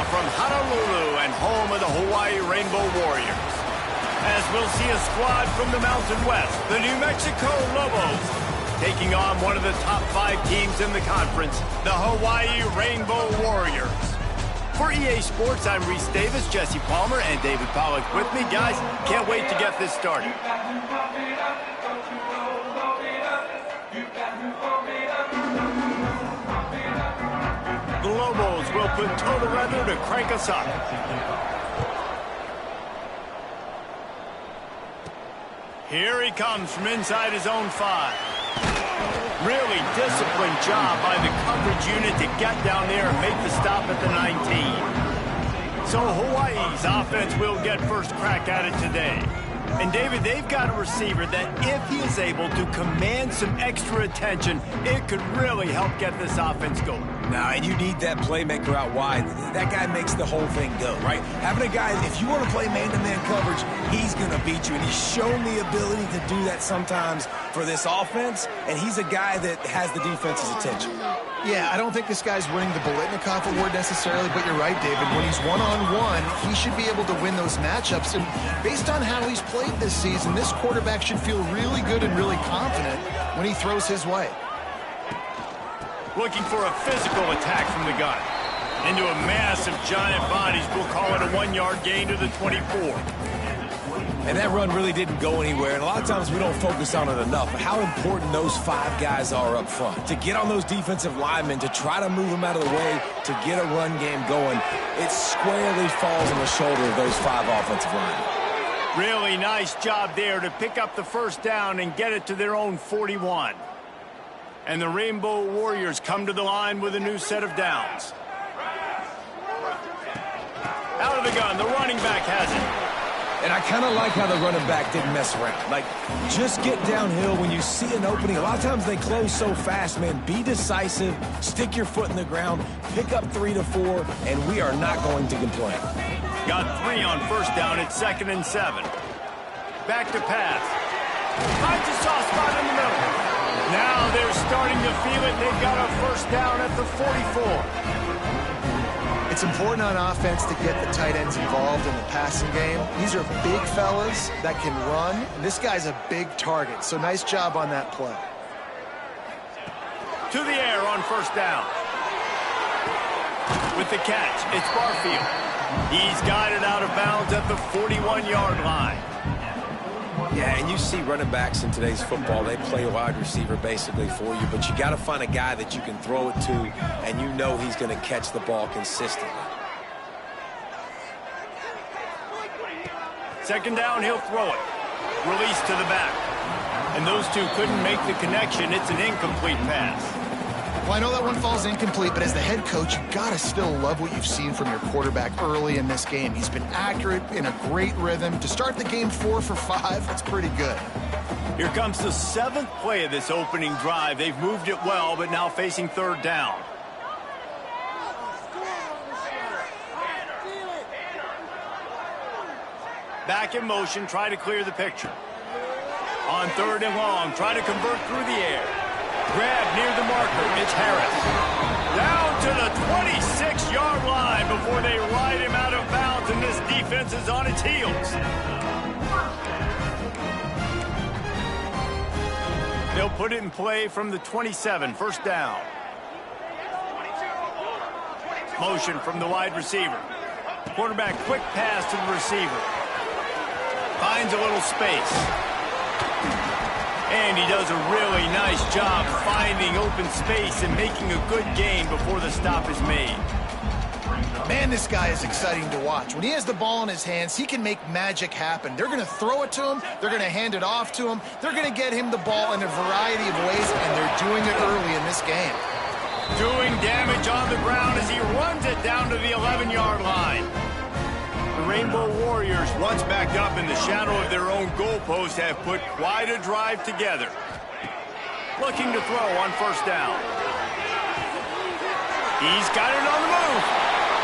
from Honolulu and home of the Hawaii Rainbow Warriors. As we'll see a squad from the Mountain West, the New Mexico Lobos, taking on one of the top 5 teams in the conference, the Hawaii Rainbow Warriors. For EA Sports, I'm Reese Davis, Jesse Palmer, and David Pollack with me. Guys, can't wait to get this started. The Lobos will put toe to leather to crank us up. Here he comes from inside his own 5. Really disciplined job by the coverage unit to get down there and make the stop at the 19. So Hawaii's offense will get first crack at it today. And David, they've got a receiver that if he is able to command some extra attention, it could really help get this offense going. Now, and you need that playmaker out wide. That guy makes the whole thing go, right? Having a guy, if you want to play man-to-man coverage, he's going to beat you. And he's shown the ability to do that sometimes for this offense. And he's a guy that has the defense's attention. Yeah, I don't think this guy's winning the Biletnikoff Award necessarily, but you're right, David. When he's one-on-one, he should be able to win those matchups. And based on how he's played this season, this quarterback should feel really good and really confident when he throws his way. Looking for a physical attack from the gun. Into a mass of giant bodies, we'll call it a 1-yard gain to the 24. And that run really didn't go anywhere, and a lot of times we don't focus on it enough, but how important those 5 guys are up front. To get on those defensive linemen, to try to move them out of the way, to get a run game going, it squarely falls on the shoulder of those 5 offensive linemen. Really nice job there to pick up the first down and get it to their own 41. And the Rainbow Warriors come to the line with a new set of downs. Out of the gun, the running back has it. And I kind of like how the running back didn't mess around. Like, just get downhill when you see an opening. A lot of times they close so fast, man. Be decisive, stick your foot in the ground, pick up 3 to 4, and we are not going to complain. Got 3 on first down at 2nd and 7. Back to pass. Finds a soft spot in the middle. Now they're starting to feel it. They've got a first down at the 44. It's important on offense to get the tight ends involved in the passing game. These are big fellas that can run. This guy's a big target, so nice job on that play. To the air on first down. With the catch, it's Barfield. He's got it out of bounds at the 41-yard line. Yeah, and you see running backs in today's football, they play wide receiver basically for you, but you got to find a guy that you can throw it to, and you know he's going to catch the ball consistently. Second down, he'll throw it. Release to the back. And those two couldn't make the connection. It's an incomplete pass. Well, I know that one falls incomplete, but as the head coach, you've got to still love what you've seen from your quarterback early in this game. He's been accurate, in a great rhythm. To start the game 4 for 5, that's pretty good. Here comes the 7th play of this opening drive. They've moved it well, but now facing 3rd down. Back in motion, try to clear the picture. On 3rd and long, try to convert through the air. Grab near the marker, Mitch Harris. Down to the 26-yard line before they ride him out of bounds, and this defense is on its heels. They'll put it in play from the 27, first down. Motion from the wide receiver. Quarterback quick pass to the receiver. Finds a little space. And he does a really nice job finding open space and making a good gain before the stop is made. Man, this guy is exciting to watch. When he has the ball in his hands, he can make magic happen. They're going to throw it to him. They're going to hand it off to him. They're going to get him the ball in a variety of ways, and they're doing it early in this game. Doing damage on the ground as he runs it down to the 11-yard line. The Rainbow Warriors, once backed up in the shadow of their own goalpost, have put quite a drive together. Looking to throw on first down. He's got it on the move.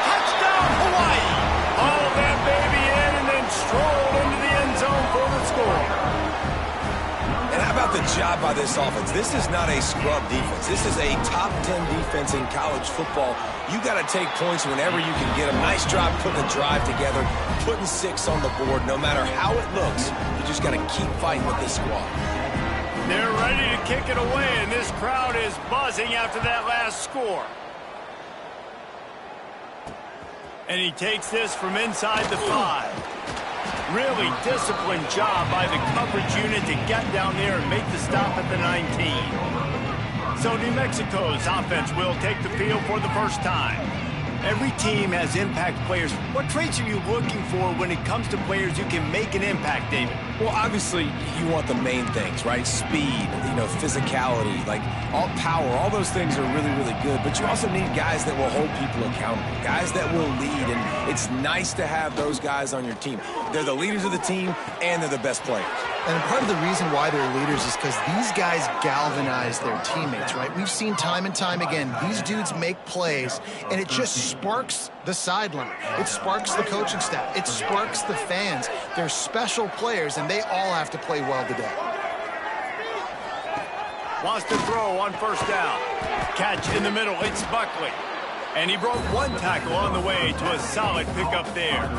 Touchdown, Hawaii. Hauled that baby in and then strolled into the end zone for the score. And how about the job by this offense? This is not a scrub defense. This is a top 10 defense in college football. You got to take points whenever you can get them. Nice job putting the drive together, putting 6 on the board. No matter how it looks, you just got to keep fighting with this squad. They're ready to kick it away, and this crowd is buzzing after that last score. And he takes this from inside the 5. Really disciplined job by the coverage unit to get down there and make the stop at the 19. So New Mexico's offense will take the field for the first time. Every team has impact players. What traits are you looking for when it comes to players who can make an impact, David? Well, obviously, you want the main things, right? Speed, physicality, like all power, all those things are really, really good. But you also need guys that will hold people accountable, guys that will lead. And it's nice to have those guys on your team. They're the leaders of the team, and they're the best players. And part of the reason why they're leaders is because these guys galvanize their teammates, right? We've seen time and time again, these dudes make plays, and it just sparks the sideline. It sparks the coaching staff. It sparks the fans. They're special players, and they all have to play well today. Wants to throw on first down. Catch in the middle. It's Buckley. And he broke one tackle on the way to a solid pickup there.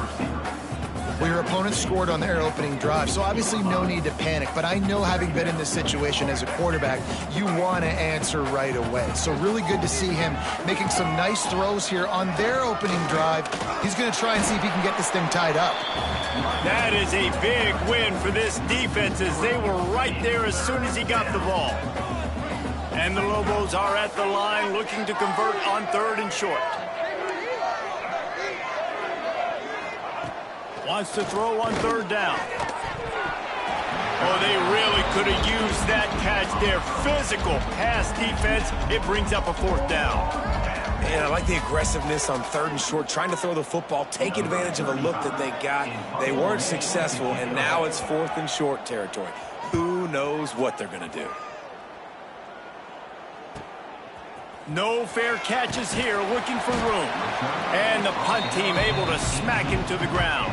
Well, your opponent scored on their opening drive, so obviously no need to panic. But I know, having been in this situation as a quarterback, you want to answer right away. So really good to see him making some nice throws here on their opening drive. He's going to try and see if he can get this thing tied up. That is a big win for this defense, as they were right there as soon as he got the ball. And the Lobos are at the line looking to convert on 3rd and short. Wants to throw on 3rd down. Oh, they really could have used that catch there. Physical pass defense. It brings up a 4th down. Man, I like the aggressiveness on 3rd and short, trying to throw the football, take advantage of a look that they got. They weren't successful, and now it's 4th and short territory. Who knows what they're going to do? No fair catches here, looking for room. And the punt team able to smack him to the ground.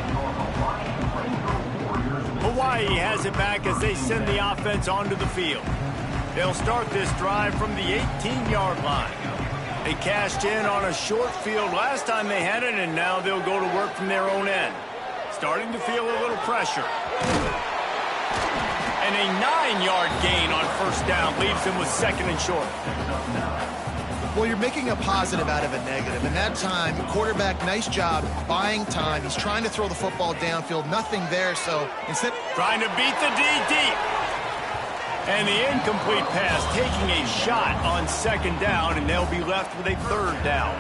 Hawaii has it back as they send the offense onto the field. They'll start this drive from the 18-yard line. They cashed in on a short field last time they had it, and now they'll go to work from their own end. Starting to feel a little pressure. And a 9-yard gain on 1st down leaves them with 2nd and short. Well, you're making a positive out of a negative. And that time, quarterback, nice job buying time. He's trying to throw the football downfield. Nothing there, so instead... Trying to beat the D deep. And the incomplete pass taking a shot on 2nd down, and they'll be left with a 3rd down.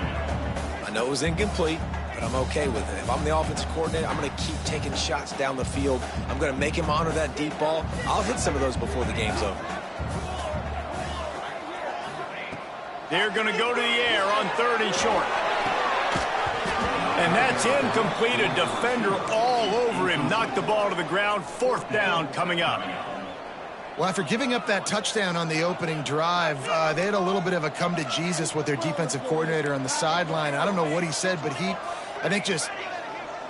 I know it was incomplete, but I'm okay with it. If I'm the offensive coordinator, I'm going to keep taking shots down the field. I'm going to make him honor that deep ball. I'll hit some of those before the game's over. They're going to go to the air on 3rd and short. And that's incomplete. A defender all over him. Knocked the ball to the ground. 4th down coming up. Well, after giving up that touchdown on the opening drive, they had a little bit of a come to Jesus with their defensive coordinator on the sideline. I don't know what he said, but I think, just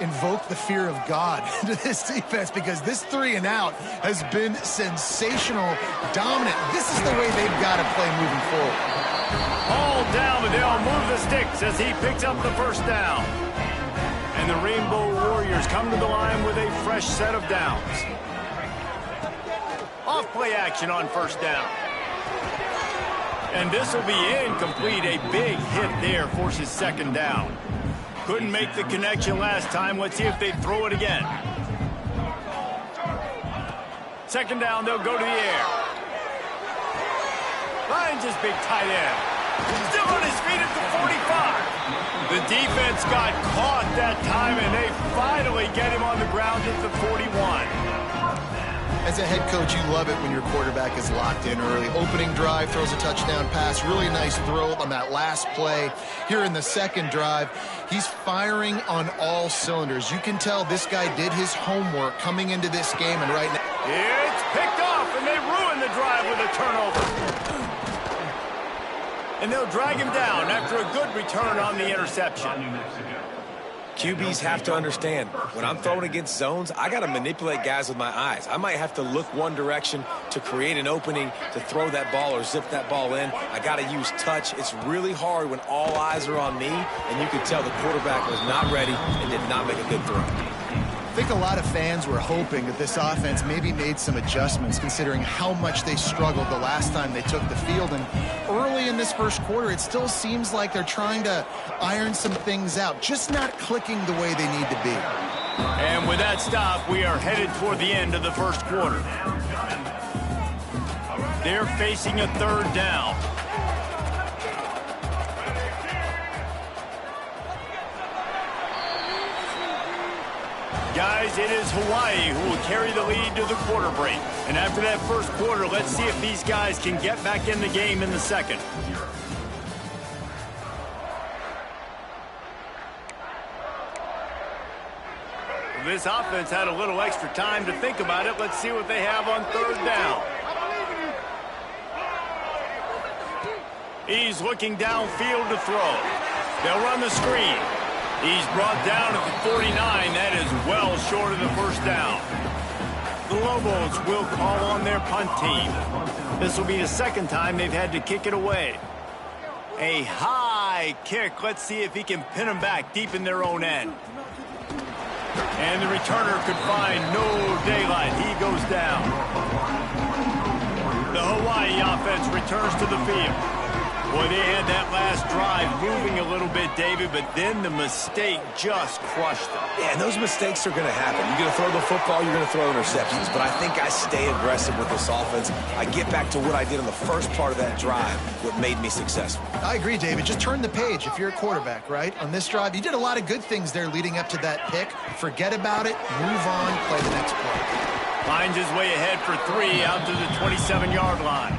invoked the fear of God into this defense, because this 3 and out has been sensational, dominant. This is the way they've got to play moving forward. All down, but they'll move the sticks as he picks up the 1st down. And the Rainbow Warriors come to the line with a fresh set of downs. Off play action on 1st down. And this will be incomplete. A big hit there forces 2nd down. Couldn't make the connection last time. Let's see if they throw it again. 2nd down, they'll go to the air. Finds his big tight end. Still on his feet at the 45. The defense got caught that time, and they finally get him on the ground at the 41. As a head coach, you love it when your quarterback is locked in early. Opening drive, throws a touchdown pass. Really nice throw on that last play. Here in the 2nd drive, he's firing on all cylinders. You can tell this guy did his homework coming into this game, and right now... It's picked off, and they ruin the drive with a turnover. And they'll drag him down after a good return on the interception. QBs have to understand, when I'm throwing against zones, I got to manipulate guys with my eyes. I might have to look one direction to create an opening to throw that ball or zip that ball in. I got to use touch. It's really hard when all eyes are on me, and you can tell the quarterback was not ready and did not make a good throw. I think a lot of fans were hoping that this offense maybe made some adjustments considering how much they struggled the last time they took the field. And early in this first quarter, it still seems like they're trying to iron some things out, just not clicking the way they need to be. And with that stop, we are headed toward the end of the first quarter. They're facing a third down. Guys, it is Hawaii who will carry the lead to the quarter break. And after that first quarter, let's see if these guys can get back in the game in the second. This offense had a little extra time to think about it. Let's see what they have on third down. He's looking downfield to throw. They'll run the screen. He's brought down at the 49. That is well short of the first down. The Lobos will call on their punt team. This will be the second time they've had to kick it away. A high kick. Let's see if he can pin them back deep in their own end. And the returner could find no daylight. He goes down. The Hawaii offense returns to the field. Boy, they had that last drive moving a little bit, David, but then the mistake just crushed them. Yeah, and those mistakes are going to happen. You're going to throw the football, you're going to throw interceptions. But I think I stay aggressive with this offense. I get back to what I did in the first part of that drive, what made me successful. I agree, David. Just turn the page if you're a quarterback, right? On this drive, you did a lot of good things there leading up to that pick. Forget about it, move on, play the next play. Finds his way ahead for 3 out to the 27-yard line.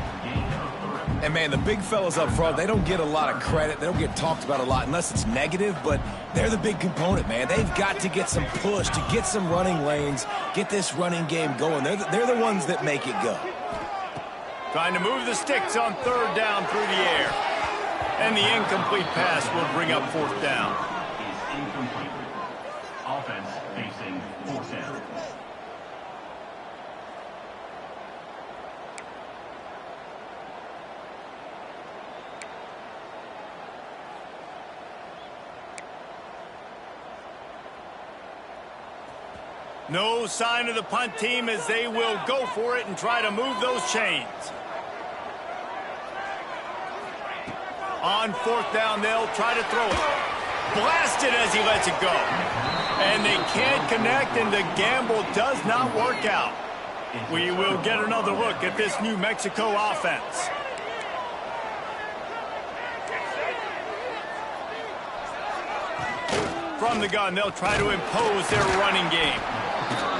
And, man, the big fellas up front, they don't get a lot of credit. They don't get talked about a lot unless it's negative, but they're the big component, man. They've got to get some push, to get some running lanes, get this running game going. They're the ones that make it go. Trying to move the sticks on third down through the air. And the incomplete pass will bring up fourth down. Incomplete. Offense facing fourth down. No sign of the punt team as they will go for it and try to move those chains. On fourth down, they'll try to throw it. Blasted as he lets it go. And they can't connect, and the gamble does not work out. We will get another look at this New Mexico offense. From the gun, they'll try to impose their running game.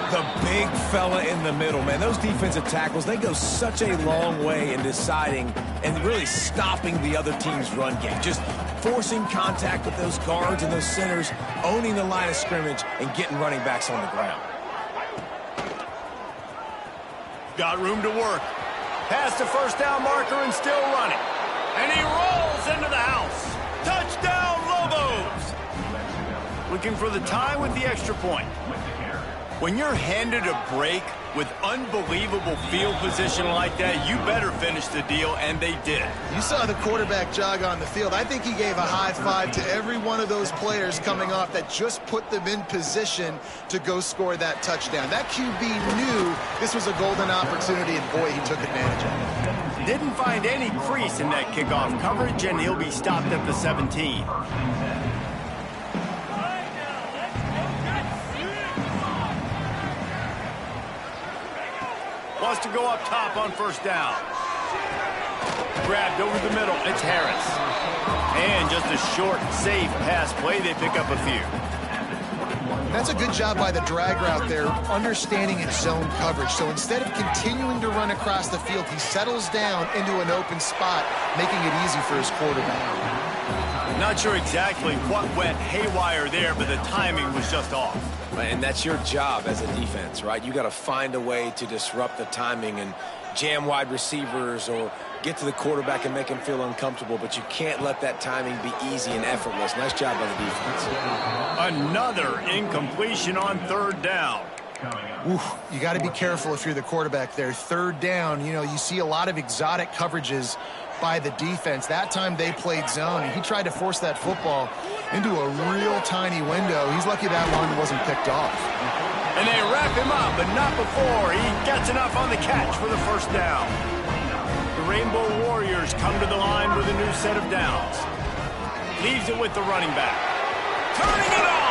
The big fella in the middle, man. Those defensive tackles, they go such a long way in deciding and really stopping the other team's run game. Just forcing contact with those guards and those centers, owning the line of scrimmage, and getting running backs on the ground. Got room to work. Past the first down marker and still running. And he rolls into the house. Touchdown, Lobos! Looking for the tie with the extra point. When you're handed a break with unbelievable field position like that, you better finish the deal, and they did. You saw the quarterback jog on the field. I think he gave a high five to every one of those players coming off that just put them in position to go score that touchdown. That QB knew this was a golden opportunity, and boy, he took advantage of it. Didn't find any crease in that kickoff coverage, and he'll be stopped at the 17. Wants to go up top on first down. Grabbed over the middle. It's Harris. And just a short, safe pass play. They pick up a few. That's a good job by the drag route there, understanding its zone coverage. So instead of continuing to run across the field, he settles down into an open spot, making it easy for his quarterback. Not sure exactly what went haywire there, but the timing was just off. And that's your job as a defense, right? You got to find a way to disrupt the timing and jam wide receivers or get to the quarterback and make him feel uncomfortable, but you can't let that timing be easy and effortless. Nice job by the defense. Another incompletion on third down. Oof, you got to be careful if you're the quarterback there. Third down, you know, you see a lot of exotic coverages by the defense. That time they played zone, and he tried to force that football into a real tiny window. He's lucky that one wasn't picked off. And they wrap him up, but not before he gets enough on the catch for the first down. The Rainbow Warriors come to the line with a new set of downs. Leaves it with the running back. Turning it on!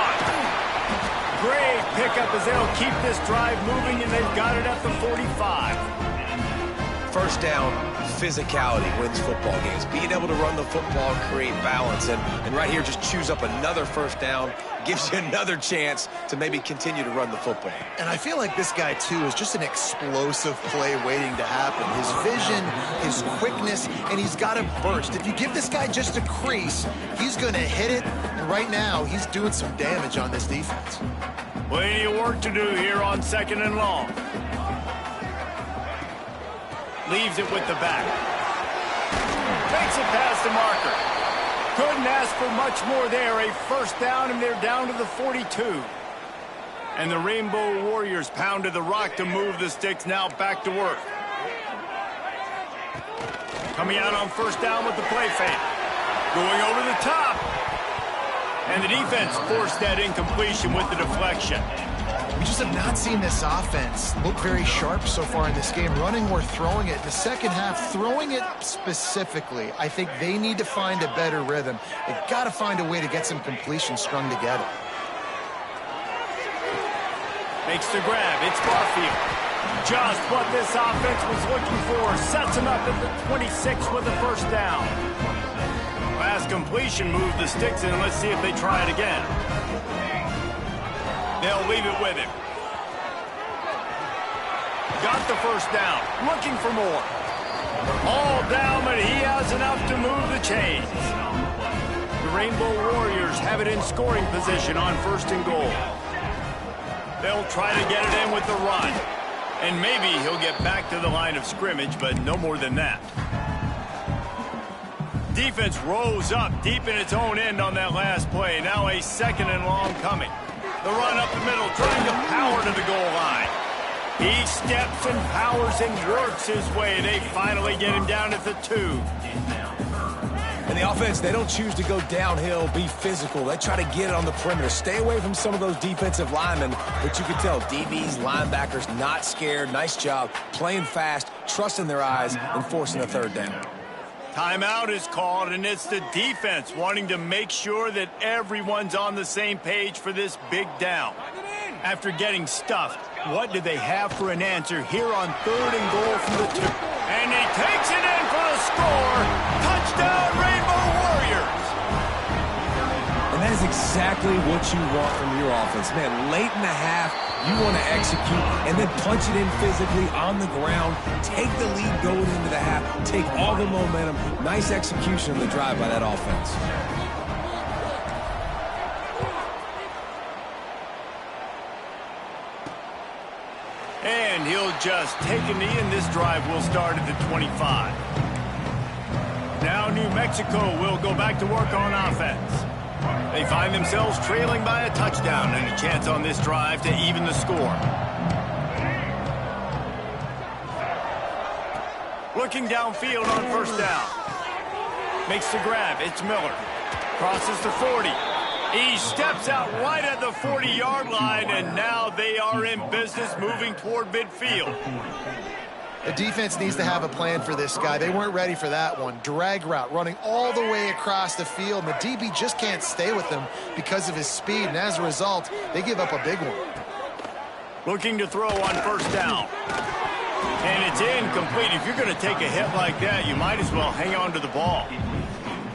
Great pickup as they'll keep this drive moving, and they've got it at the 45. First down, physicality wins football games. Being able to run the football, create balance, and right here just choose up another first down, gives you another chance to maybe continue to run the football. And I feel like this guy, too, is just an explosive play waiting to happen. His vision, his quickness, and he's got a burst. If you give this guy just a crease, he's going to hit it. And right now, he's doing some damage on this defense. Plenty of work to do here on 2nd and long. Leaves it with the back. Takes it past the marker. Couldn't ask for much more there. A first down, and they're down to the 42. And the Rainbow Warriors pounded the rock to move the sticks, now back to work. Coming out on first down with the play fake. Going over the top. And the defense forced that incompletion with the deflection. We just have not seen this offense look very sharp so far in this game, running or throwing it. In the second half, throwing it specifically, I think they need to find a better rhythm. They've got to find a way to get some completion strung together. Makes the grab. It's Barfield. Just what this offense was looking for. Sets him up at the 26 with the first down. Last completion moved the sticks in. Let's see if they try it again. They'll leave it with him. Got the first down. Looking for more. All down, but he has enough to move the chains. The Rainbow Warriors have it in scoring position on 1st and goal. They'll try to get it in with the run. And maybe he'll get back to the line of scrimmage, but no more than that. Defense rose up deep in its own end on that last play. Now a 2nd and long coming. The run up the middle, trying to power to the goal line. He steps and powers and works his way. They finally get him down at the 2. And the offense, they don't choose to go downhill, be physical. They try to get it on the perimeter. Stay away from some of those defensive linemen, but you can tell DBs, linebackers, not scared. Nice job playing fast, trusting their eyes, and forcing a third down. Timeout is called, and it's the defense wanting to make sure that everyone's on the same page for this big down. After getting stuffed, what do they have for an answer here on 3rd and goal from the 2? And he takes it in for the score. Touchdown, Rainbow Warriors! And that is exactly what you want from your offense. Man, late in the half, you want to execute and then punch it in physically on the ground. Take the lead going into the half. Take all the momentum. Nice execution of the drive by that offense. And he'll just take a knee, and this drive will start at the 25. Now New Mexico will go back to work on offense. They find themselves trailing by a touchdown and a chance on this drive to even the score. Looking downfield on first down. Makes the grab. It's Miller. Crosses the 40. He steps out right at the 40-yard line, and now they are in business moving toward midfield. The defense needs to have a plan for this guy. They weren't ready for that one. Drag route, running all the way across the field, and the DB just can't stay with him because of his speed, and as a result, they give up a big one. Looking to throw on first down. And it's incomplete. If you're going to take a hit like that, you might as well hang on to the ball.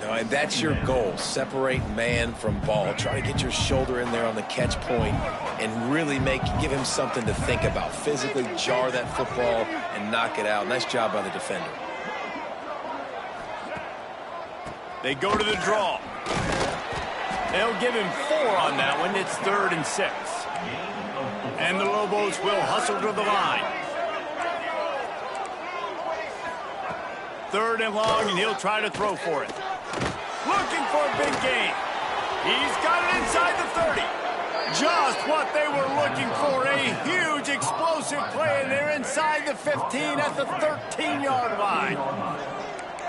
No, and that's your goal. Separate man from ball. Try to get your shoulder in there on the catch point and really give him something to think about. Physically jar that football and knock it out. Nice job by the defender. They go to the draw. They'll give him 4 on that one. It's 3rd and 6. And the Lobos will hustle to the line. 3rd and long, and he'll try to throw for it. Looking for a big gain. He's got it inside the 30. Just what they were looking for, a huge explosive play, and they're inside the 15 at the 13-yard line.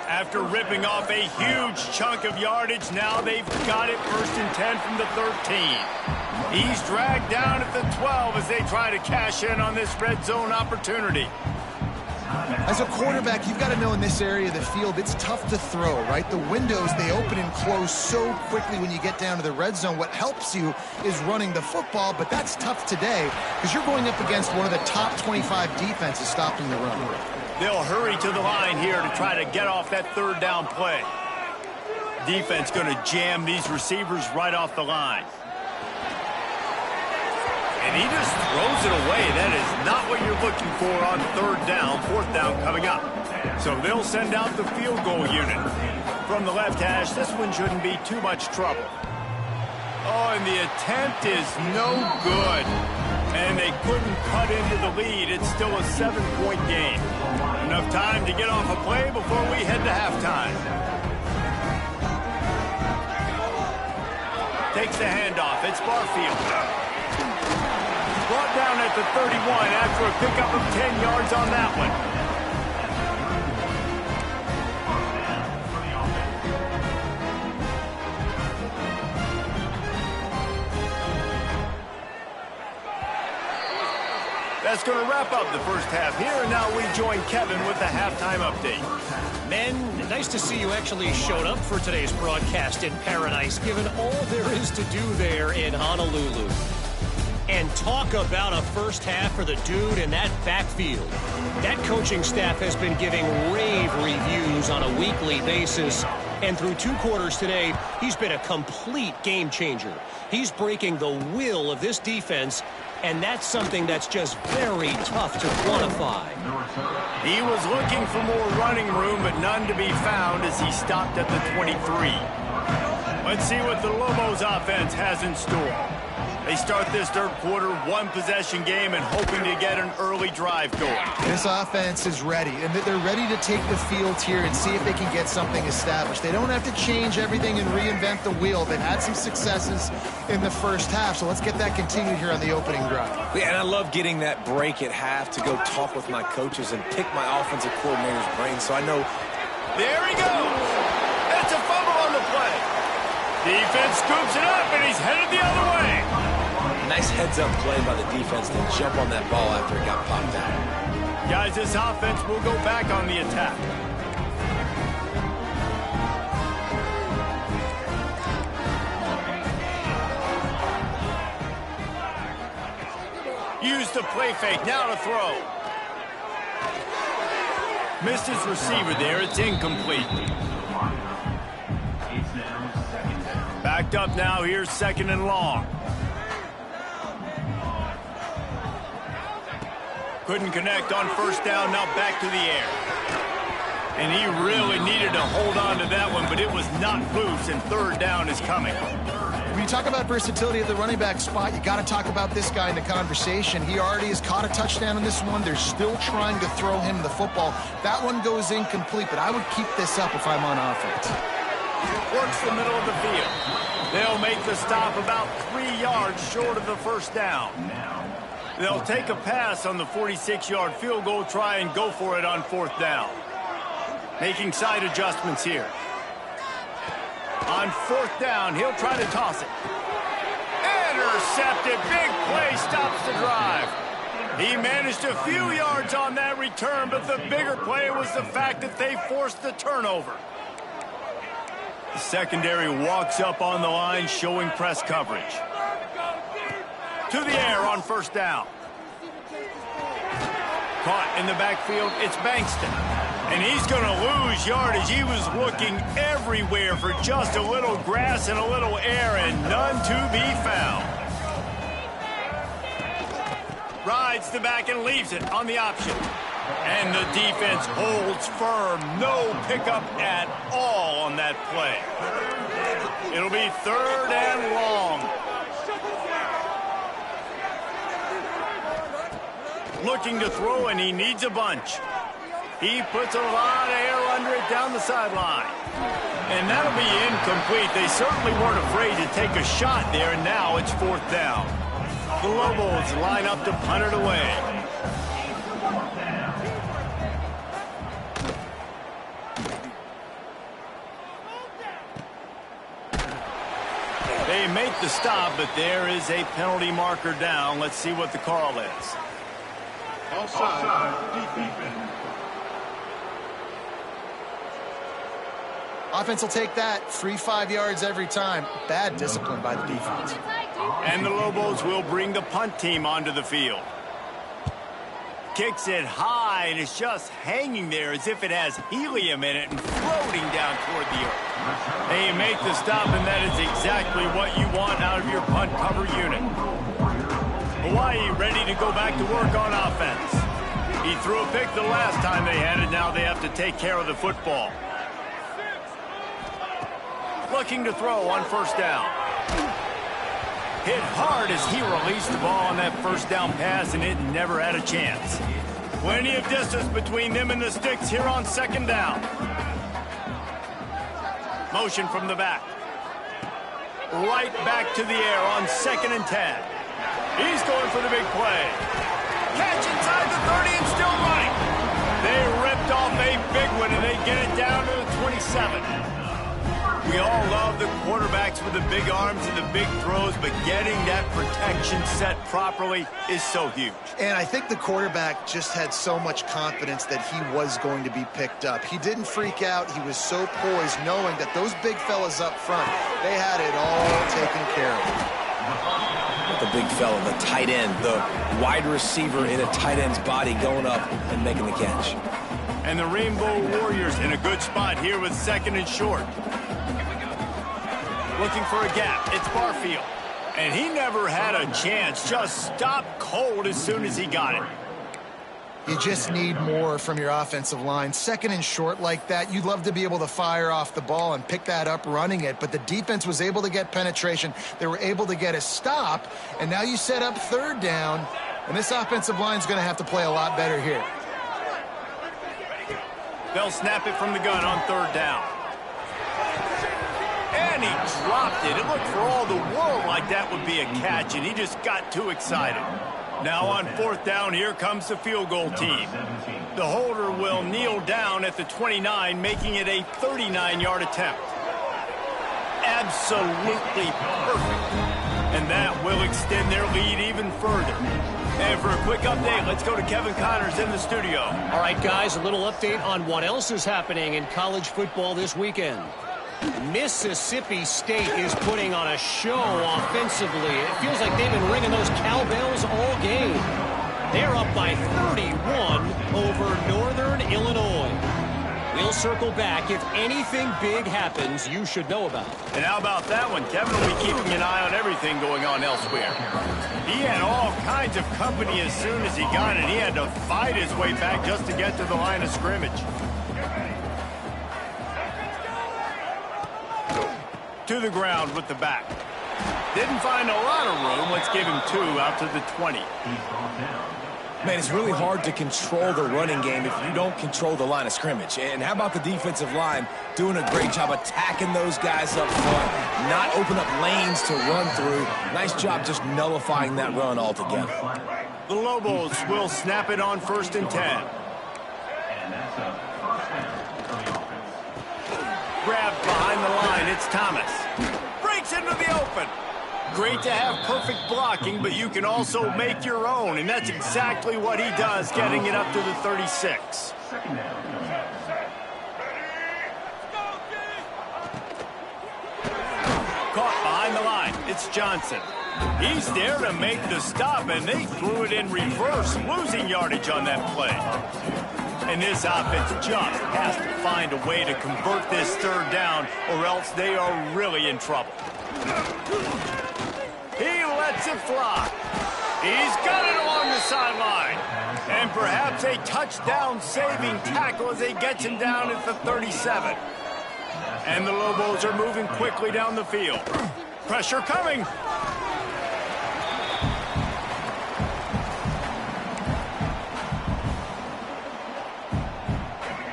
After ripping off a huge chunk of yardage, now they've got it 1st and 10 from the 13. He's dragged down at the 12 as they try to cash in on this red zone opportunity. As a quarterback, you've got to know in this area of the field, it's tough to throw, right? The windows, they open and close so quickly when you get down to the red zone. What helps you is running the football, but that's tough today because you're going up against one of the top 25 defenses stopping the run. They'll hurry to the line here to try to get off that 3rd down play. Defense going to jam these receivers right off the line. And he just throws it away. That is not what you're looking for on 3rd down, 4th down coming up. So they'll send out the field goal unit. From the left hash, this one shouldn't be too much trouble. Oh, and the attempt is no good. And they couldn't cut into the lead. It's still a 7-point game. Enough time to get off a play before we head to halftime. Takes the handoff. It's Barfield. Brought down at the 31 after a pickup of 10 yards on that one. That's going to wrap up the first half here, and now we join Kevin with the halftime update. Men, nice to see you actually showed up for today's broadcast in paradise, given all there is to do there in Honolulu. And talk about a first half for the dude in that backfield. That coaching staff has been giving rave reviews on a weekly basis. And through 2 quarters today, he's been a complete game changer. He's breaking the will of this defense, and that's something that's just very tough to quantify. He was looking for more running room, but none to be found as he stopped at the 23. Let's see what the Lobos offense has in store. They start this 3rd quarter, 1-possession game, and hoping to get an early drive going. This offense is ready, and they're ready to take the field here and see if they can get something established. They don't have to change everything and reinvent the wheel. They've had some successes in the first half, so let's get that continued here on the opening drive. Yeah, and I love getting that break at half to go talk with my coaches and pick my offensive coordinator's brain, so I know. There he goes. That's a fumble on the play. Defense scoops it up, and he's headed the other way. Nice heads-up play by the defense to jump on that ball after it got popped out. Guys, this offense will go back on the attack. Use the play fake, now to throw. Missed his receiver there, it's incomplete. Backed up now, here's 2nd and long. Couldn't connect on 1st down, now back to the air. And he really needed to hold on to that one, but it was not loose, and 3rd down is coming. When you talk about versatility at the running back spot, you got to talk about this guy in the conversation. He already has caught a touchdown in this one. They're still trying to throw him the football. That one goes incomplete, but I would keep this up if I'm on offense. Works the middle of the field. They'll make the stop about 3 yards short of the 1st down. They'll take a pass on the 46-yard field goal, try and go for it on 4th down. Making side adjustments here. On 4th down, he'll try to toss it. Intercepted. Big play stops the drive. He managed a few yards on that return, but the bigger play was the fact that they forced the turnover. The secondary walks up on the line, showing press coverage. To the air on 1st down. Caught in the backfield, it's Bankston. And he's going to lose yardage. He was looking everywhere for just a little grass and a little air, and none to be found. Rides the back and leaves it on the option. And the defense holds firm. No pickup at all on that play. It'll be 3rd and long. Looking to throw, and he needs a bunch. He puts a lot of air under it down the sideline. And that'll be incomplete. They certainly weren't afraid to take a shot there, and now it's 4th down. The Lobos line up to punt it away. They make the stop, but there is a penalty marker down. Let's see what the call is. Offside, defense. Offense will take that. Free 5 yards every time. Bad discipline by the defense. And the Lobos will bring the punt team onto the field. Kicks it high, and it's just hanging there as if it has helium in it and floating down toward the earth. They make the stop, and that is exactly what you want out of your punt cover unit. Hawaii ready to go back to work on offense. He threw a pick the last time they had it. Now they have to take care of the football. Looking to throw on 1st down. Hit hard as he released the ball on that 1st down pass, and it never had a chance. Plenty of distance between them and the sticks here on 2nd down. Motion from the back. Right back to the air on 2nd and 10. He's going for the big play. Catch inside the 30 and still running. They ripped off a big one, and they get it down to the 27. We all love the quarterbacks with the big arms and the big throws, but getting that protection set properly is so huge. And I think the quarterback just had so much confidence that he was going to be picked up. He didn't freak out. He was so poised, knowing that those big fellas up front, they had it all taken care of. The big fella, the tight end, the wide receiver in a tight end's body going up and making the catch. And the Rainbow Warriors in a good spot here with 2nd and short. Looking for a gap. It's Barfield. And he never had a chance. Just stopped cold as soon as he got it. You just need more from your offensive line. 2nd and short like that, you'd love to be able to fire off the ball and pick that up running it, but the defense was able to get penetration. They were able to get a stop, and now you set up 3rd down, and this offensive line is going to have to play a lot better here. They'll snap it from the gun on 3rd down. And he dropped it. It looked for all the world like that would be a catch, and he just got too excited. Now on 4th down, here comes the field goal team. The holder will kneel down at the 29, making it a 39-yard attempt. Absolutely perfect. And that will extend their lead even further. And for a quick update, let's go to Kevin Connors in the studio. All right, guys, a little update on what else is happening in college football this weekend. Mississippi State is putting on a show offensively. It feels like they've been ringing those cowbells all game. They're up by 31 over Northern Illinois. We'll circle back. If anything big happens, you should know about it. And how about that one? Kevin will be keeping an eye on everything going on elsewhere. He had all kinds of company as soon as he got it. He had to fight his way back just to get to the line of scrimmage. To the ground with the back. Didn't find a lot of room. Let's give him 2 out to the 20. Man, it's really hard to control the running game if you don't control the line of scrimmage. And how about the defensive line doing a great job attacking those guys up front, not open up lanes to run through. Nice job just nullifying that run altogether. The Lobos will snap it on 1st and 10. And that's a 1st down for the offense. Grabbed behind the line, it's Thomas. Breaks into the open. Great to have perfect blocking, but you can also make your own, and that's exactly what he does, getting it up to the 36. 2nd down. Caught behind the line, it's Johnson. He's there to make the stop, and they threw it in reverse, losing yardage on that play. And this offense just has to find a way to convert this 3rd down, or else they are really in trouble. He lets it fly. He's got it along the sideline. And perhaps a touchdown-saving tackle as he gets him down at the 37. And the Lobos are moving quickly down the field. Pressure coming.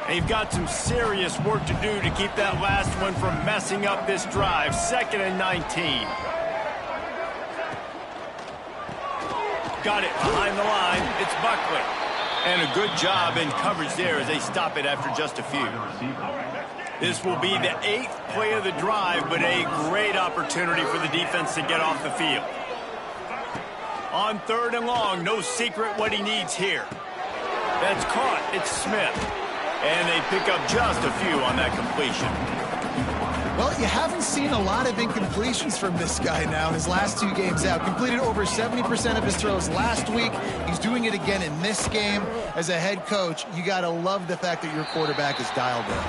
They've got some serious work to do to keep that last one from messing up this drive. 2nd and 19. Got it behind the line. It's Buckley. And a good job in coverage there as they stop it after just a few. This will be the 8th play of the drive, but a great opportunity for the defense to get off the field. On 3rd and long, no secret what he needs here. That's caught. It's Smith. And they pick up just a few on that completion. Well, you haven't seen a lot of incompletions from this guy now his last 2 games out. Completed over 70% of his throws last week. He's doing it again in this game. As a head coach, you got to love the fact that your quarterback is dialed in.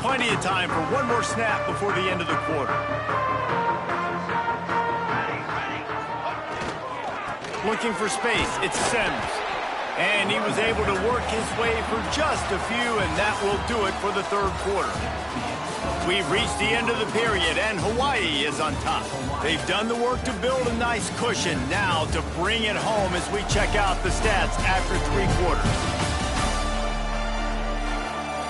Plenty of time for one more snap before the end of the quarter. Looking for space, it's Sims. And he was able to work his way for just a few, and that will do it for the 3rd quarter. We've reached the end of the period, and Hawaii is on top. They've done the work to build a nice cushion. Now to bring it home as we check out the stats after 3 quarters.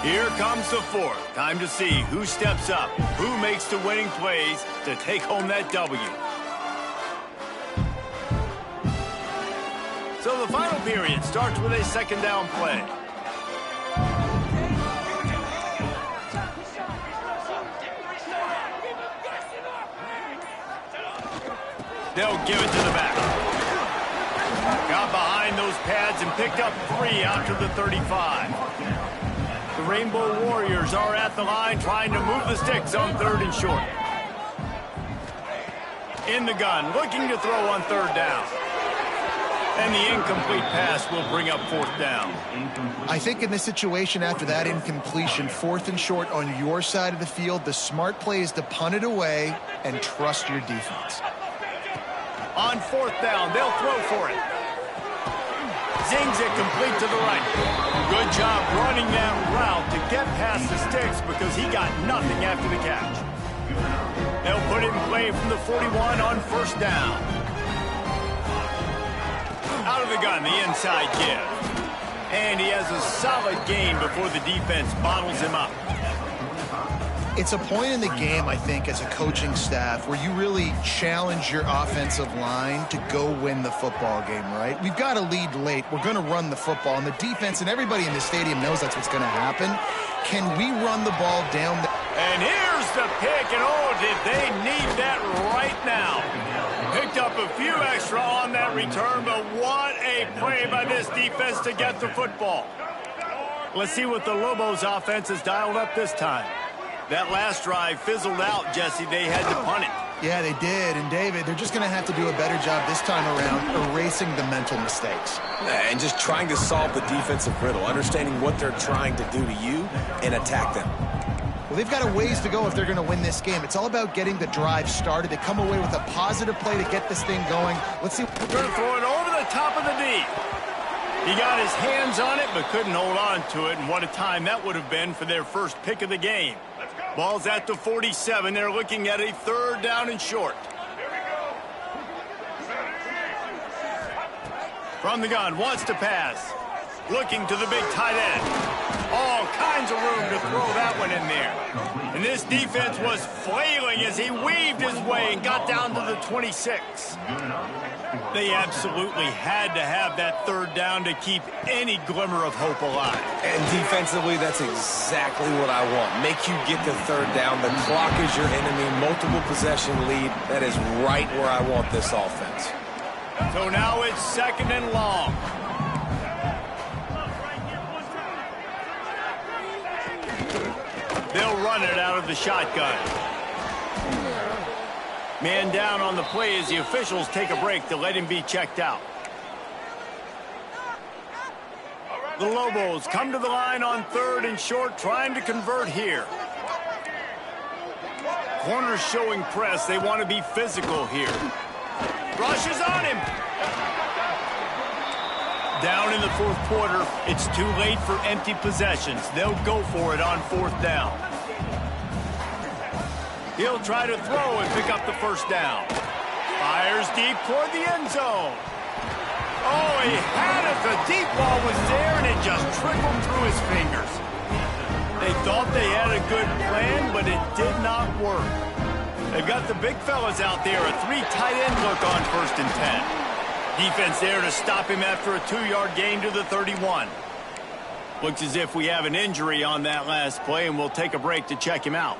Here comes the 4th. Time to see who steps up, who makes the winning plays to take home that W. So the final period starts with a 2nd down play. They'll give it to the back. Got behind those pads and picked up 3 out to the 35. The Rainbow Warriors are at the line trying to move the sticks on 3rd and short. In the gun, looking to throw on 3rd down. And the incomplete pass will bring up 4th down. I think in this situation, after that incompletion, 4th and short on your side of the field, the smart play is to punt it away and trust your defense. On 4th down, they'll throw for it. Zings it complete to the right. Good job running that route to get past the sticks because he got nothing after the catch. They'll put it in play from the 41 on 1st down. Out of the gun, the inside give. And he has a solid game before the defense bottles him up. It's a point in the game, I think, as a coaching staff where you really challenge your offensive line to go win the football game, right? We've got to lead late. We're going to run the football. And the defense and everybody in the stadium knows that's what's going to happen. Can we run the ball down? And here's the pick, and oh, did they need that right now. Picked up a few extra on that return, but what a play by this defense to get the football. Let's see what the Lobos offense has dialed up this time. That last drive fizzled out, Jesse. They had to punt it. Yeah, they did. And, David, they're just going to have to do a better job this time around erasing the mental mistakes. And just trying to solve the defensive riddle, understanding what they're trying to do to you and attack them. Well, they've got a ways to go if they're going to win this game. It's all about getting the drive started. They come away with a positive play to get this thing going. Let's see. Going to throw it over the top of the D. He got his hands on it but couldn't hold on to it, and what a time that would have been for their first pick of the game. Ball's at the 47. They're looking at a 3rd down and short. From the gun, wants to pass. Looking to the big tight end. All kinds of room to throw that one in there. And this defense was flailing as he weaved his way and got down to the 26. They absolutely had to have that 3rd down to keep any glimmer of hope alive. And defensively, that's exactly what I want. Make you get the 3rd down. The clock is your enemy. Multiple possession lead. That is right where I want this offense. So now it's 2nd and long. They'll run it out of the shotgun. Man down on the play as the officials take a break to let him be checked out. The Lobos come to the line on 3rd and short, trying to convert here. Corners showing press. They want to be physical here. Rushes on him. Down in the 4th quarter, it's too late for empty possessions. They'll go for it on 4th down. He'll try to throw and pick up the 1st down. Fires deep toward the end zone. Oh, he had it. The deep ball was there, and it just trickled through his fingers. They thought they had a good plan, but it did not work. They've got the big fellas out there, a 3 tight end look on 1st and 10. Defense there to stop him after a 2-yard gain to the 31. Looks as if we have an injury on that last play, and we'll take a break to check him out.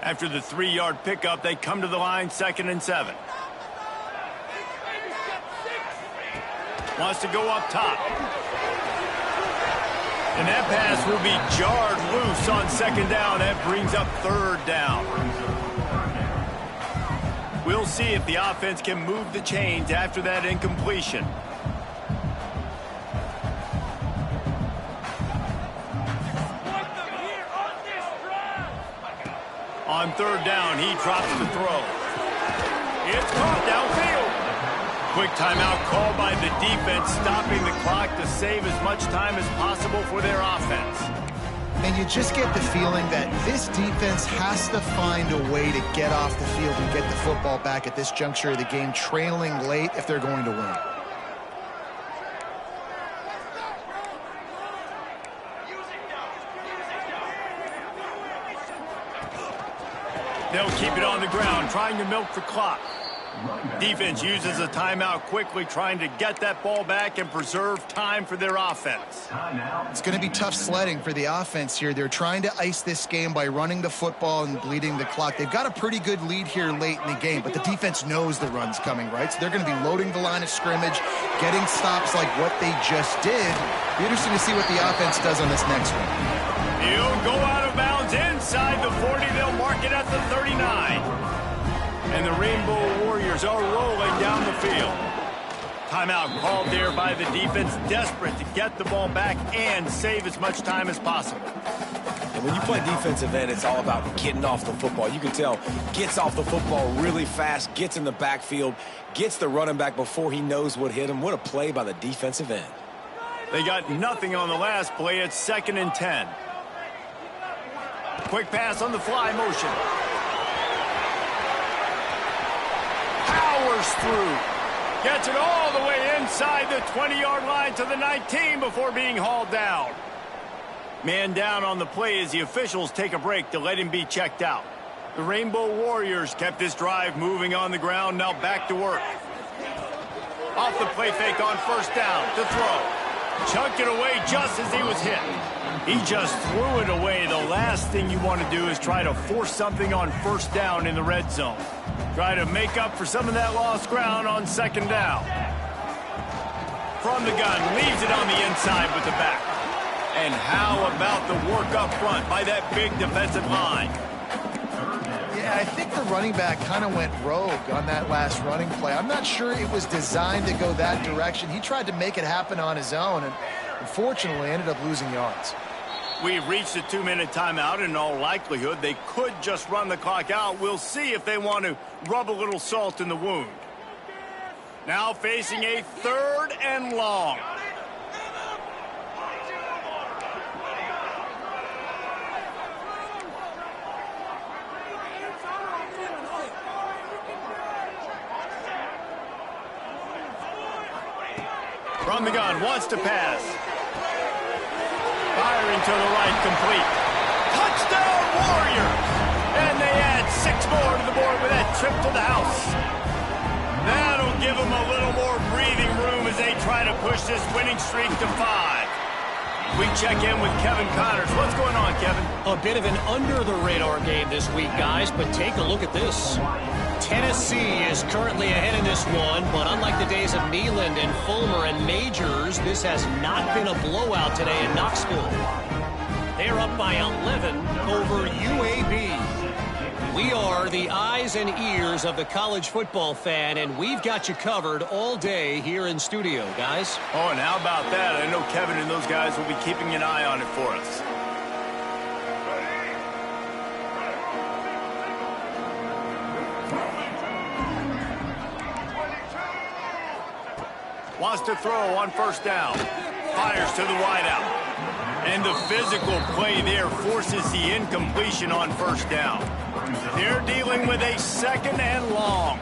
After the 3-yard pickup, they come to the line, 2nd and 7. Wants to go up top. And that pass will be jarred loose on 2nd down. That brings up 3rd down. We'll see if the offense can move the chains after that incompletion. On 3rd down, he drops the throw. It's caught downfield. Quick timeout called by the defense, stopping the clock to save as much time as possible for their offense. And you just get the feeling that this defense has to find a way to get off the field and get the football back at this juncture of the game, trailing late if they're going to win. They'll keep it on the ground, trying to milk the clock. Defense uses a timeout quickly, trying to get that ball back and preserve time for their offense. It's going to be tough sledding for the offense here. They're trying to ice this game by running the football and bleeding the clock. They've got a pretty good lead here late in the game, but the defense knows the run's coming, right? So they're going to be loading the line of scrimmage, getting stops like what they just did. Be interesting to see what the offense does on this next one. He'll go out of bounds inside the 40. They'll mark it at the 39. And the Rainbow Warriors are rolling down the field. Timeout called there by the defense, desperate to get the ball back and save as much time as possible. And when you play defensive end, it's all about getting off the football. You can tell, gets off the football really fast, gets in the backfield, gets the running back before he knows what hit him. What a play by the defensive end. They got nothing on the last play. It's 2nd and 10. Quick pass on the fly motion. Powers through. Gets it all the way inside the 20-yard line to the 19 before being hauled down. Man down on the play as the officials take a break to let him be checked out. The Rainbow Warriors kept this drive moving on the ground, now back to work. Off the play fake on 1st down to throw. Chunked it away just as he was hit. He just threw it away. The last thing you want to do is try to force something on 1st down in the red zone. Try to make up for some of that lost ground on 2nd down. From the gun, leaves it on the inside with the back. And how about the work up front by that big defensive line? Yeah, I think the running back kind of went rogue on that last running play. I'm not sure it was designed to go that direction. He tried to make it happen on his own and unfortunately ended up losing yards. We've reached a 2-minute timeout. In all likelihood, they could just run the clock out. We'll see if they want to rub a little salt in the wound. Now facing a 3rd and long. From the gun, wants to pass. Firing to the right, complete. Touchdown, Warriors! And they add 6 more to the board with that trip to the house. That'll give them a little more breathing room as they try to push this winning streak to 5. We check in with Kevin Connors. What's going on, Kevin? A bit of an under-the-radar game this week, guys, but take a look at this. Tennessee is currently ahead in this one, but unlike the days of Neyland and Fulmer and Majors, this has not been a blowout today in Knoxville. They're up by 11 over UAB. We are the eyes and ears of the college football fan, and we've got you covered all day here in studio, guys. Oh, and how about that? I know Kevin and those guys will be keeping an eye on it for us. Wants to throw on 1st down. Fires to the wideout. And the physical play there forces the incompletion on 1st down. They're dealing with a 2nd and long.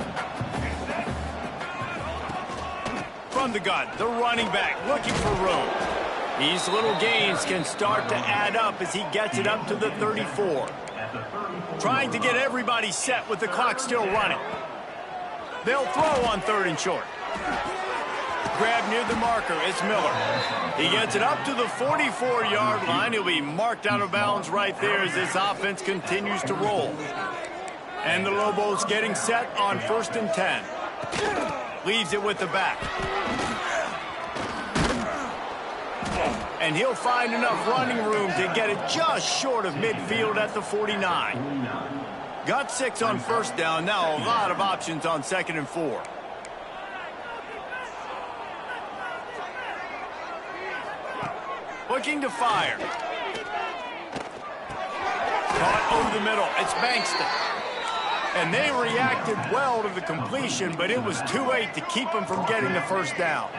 From the gun, the running back looking for room. These little gains can start to add up as he gets it up to the 34. Trying to get everybody set with the clock still running. They'll throw on 3rd and short. Grab near the marker, it's Miller. He gets it up to the 44-yard line. He'll be marked out of bounds right there as this offense continues to roll. And the Lobos getting set on 1st and 10. Leaves it with the back. And he'll find enough running room to get it just short of midfield at the 49. Got 6 on 1st down. Now a lot of options on 2nd and 4. Looking to fire. Caught over the middle. It's Bankston. And they reacted well to the completion, but it was too late to keep them from getting the 1st down.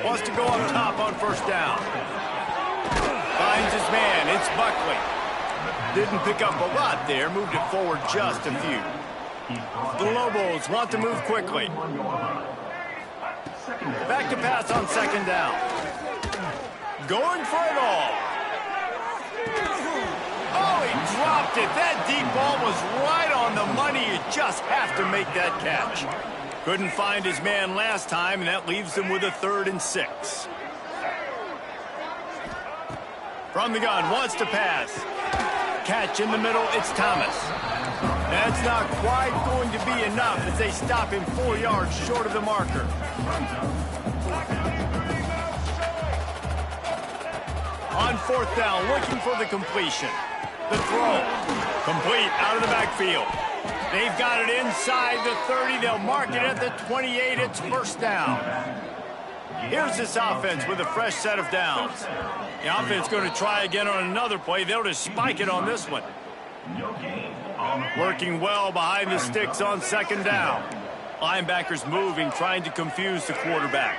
Wants to go up top on 1st down. Finds his man. It's Buckley. Didn't pick up a lot there. Moved it forward just a few. The Lobos want to move quickly. Back to pass on 2nd down. Going for it all. Oh, he dropped it. That deep ball was right on the money. You just have to make that catch. Couldn't find his man last time, and that leaves him with a 3rd and 6. From the gun, wants to pass. Catch in the middle, it's Thomas. That's not quite going to be enough as they stop him 4 yards short of the marker. On 4th down, looking for the completion. The throw. Complete out of the backfield. They've got it inside the 30. They'll mark it at the 28. It's 1st down. Here's this offense with a fresh set of downs. The offense going to try again on another play. They'll just spike it on this one. Working well behind the sticks on 2nd down. Linebackers moving, trying to confuse the quarterback.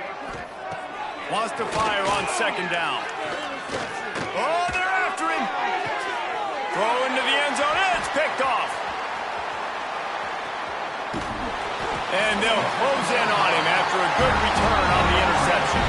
Wants to fire on 2nd down. Oh, they're after him. Throw into the end zone. It's picked off. And they'll close in on him after a good return on the interception.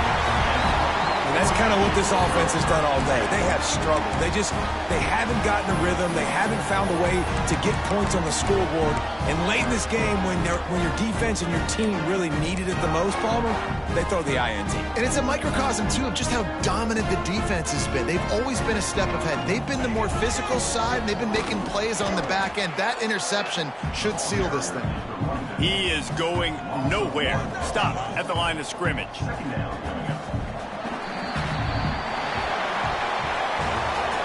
And that's kind of what this offense has done all day. They have struggled. They haven't gotten a rhythm. They haven't found a way to get points on the scoreboard. And late in this game, when your defense and your team really needed it the most, Palmer, they throw the INT. And it's a microcosm, too, of just how dominant the defense has been. They've always been a step ahead. They've been the more physical side, and they've been making plays on the back end. That interception should seal this thing. He is going nowhere. Stop at the line of scrimmage.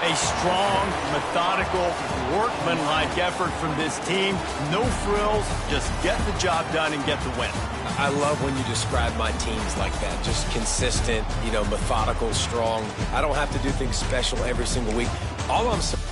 A strong, methodical, workmanlike effort from this team. No frills, just get the job done and get the win. I love when you describe my teams like that. Just consistent, methodical, strong. I don't have to do things special every single week. All I'm saying